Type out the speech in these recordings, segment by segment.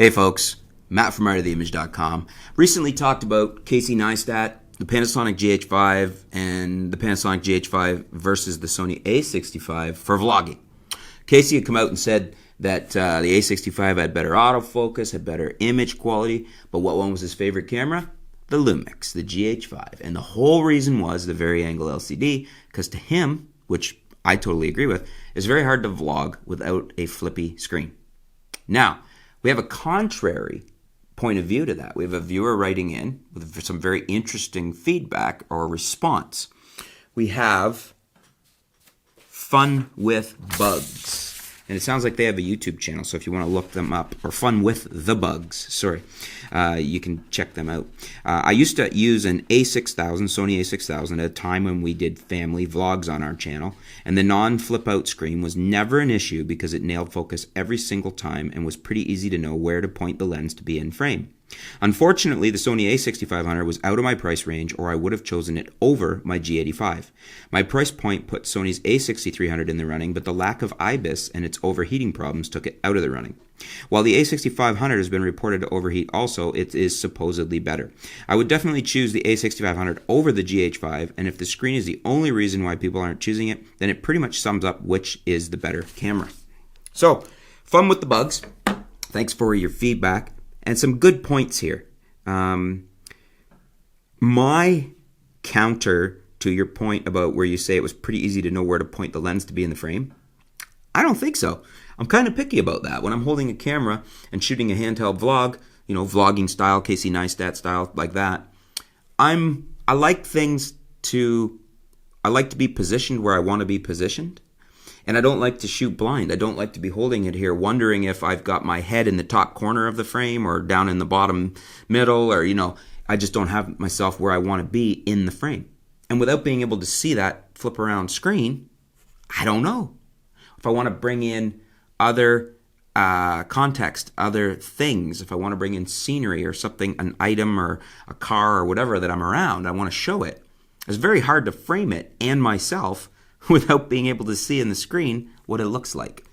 Hey folks, Matt from artoftheimage.com. Recently talked about Casey Neistat, the Panasonic GH5, and the Panasonic GH5 versus the Sony A65 for vlogging. Casey had come out and said that the A65 had better autofocus, had better image quality, but what one was his favorite camera? The Lumix, the GH5. And the whole reason was the vari-angle LCD, because to him, which I totally agree with, it's very hard to vlog without a flippy screen. Now, we have a contrary point of view to that. We have a viewer writing in with some very interesting feedback or response. We have Fun with Bugs. And it sounds like they have a YouTube channel, so if you want to look them up, or Fun with the Bugs, sorry, you can check them out. I used to use an A6000, Sony A6000, at a time when we did family vlogs on our channel, and the non-flip-out screen was never an issue because it nailed focus every single time and was pretty easy to know where to point the lens to be in frame. Unfortunately, the Sony A6500 was out of my price range, or I would have chosen it over my G85. My price point put Sony's A6300 in the running, but the lack of IBIS and its overheating problems took it out of the running. While the A6500 has been reported to overheat also, it is supposedly better. I would definitely choose the A6500 over the GH5, and if the screen is the only reason why people aren't choosing it, then it pretty much sums up which is the better camera. So, Fun with the Bugs. Thanks for your feedback. And some good points here. My counter to your point about where you say it was pretty easy to know where to point the lens to be in the frame, I don't think so. I'm kind of picky about that. When I'm holding a camera and shooting a handheld vlog, you know, vlogging style, Casey Neistat style, like that, I like to be positioned where I want to be positioned. And I don't like to shoot blind. I don't like to be holding it here wondering if I've got my head in the top corner of the frame or down in the bottom middle, or, you know, I just don't have myself where I want to be in the frame. And without being able to see that flip around screen, I don't know. If I want to bring in other context, other things, if I want to bring in scenery or something, an item or a car or whatever that I'm around, I want to show it. It's very hard to frame it and myself without being able to see in the screen what it looks like.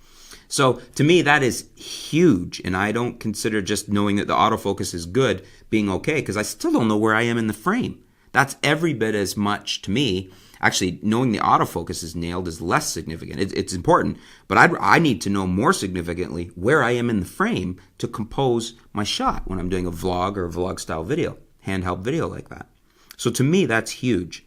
So to me, that is huge, and I don't consider just knowing that the autofocus is good being okay, because I still don't know where I am in the frame. That's every bit as much to me. Actually, knowing the autofocus is nailed is less significant. It's important, but I need to know more significantly where I am in the frame to compose my shot when I'm doing a vlog or a vlog style video, handheld video like that. So to me, that's huge.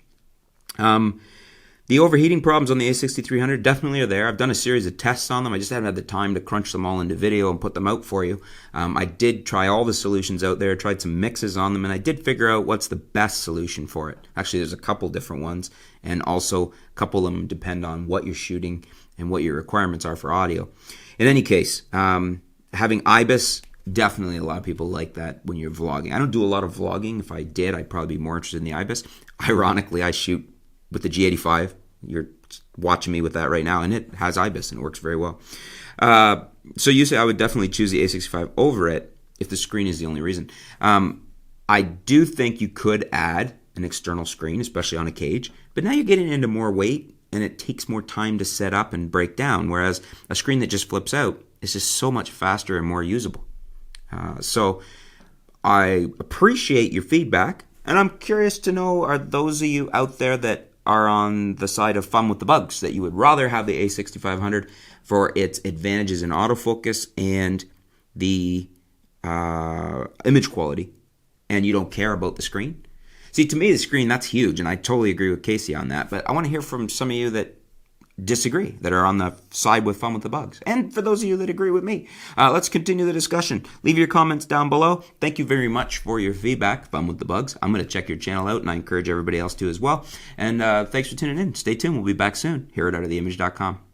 The overheating problems on the A6300 definitely are there. I've done a series of tests on them. I just haven't had the time to crunch them all into video and put them out for you. I did try all the solutions out there, tried some mixes on them, and I did figure out what's the best solution for it. Actually, there's a couple different ones, and also a couple of them depend on what you're shooting and what your requirements are for audio. In any case, having IBIS, definitely a lot of people like that when you're vlogging. I don't do a lot of vlogging. If I did, I'd probably be more interested in the IBIS. Ironically, I shoot with the G85. You're watching me with that right now, and it has IBIS and it works very well. So you say I would definitely choose the A65 over it if the screen is the only reason. I do think you could add an external screen, especially on a cage, but now you're getting into more weight and it takes more time to set up and break down, whereas a screen that just flips out is just so much faster and more usable. So I appreciate your feedback, and I'm curious to know, are those of you out there that are on the side of Fun with the Bugs, that you would rather have the A6500 for its advantages in autofocus and the image quality, and you don't care about the screen? See, to me, the screen, that's huge, and I totally agree with Casey on that, but I want to hear from some of you that disagree, that are on the side with Fun with the Bugs. And for those of you that agree with me, let's continue the discussion. Leave your comments down below. Thank you very much for your feedback, Fun with the Bugs. I'm going to check your channel out, and I encourage everybody else to as well. And thanks for tuning in. Stay tuned. We'll be back soon here at artoftheimage.com.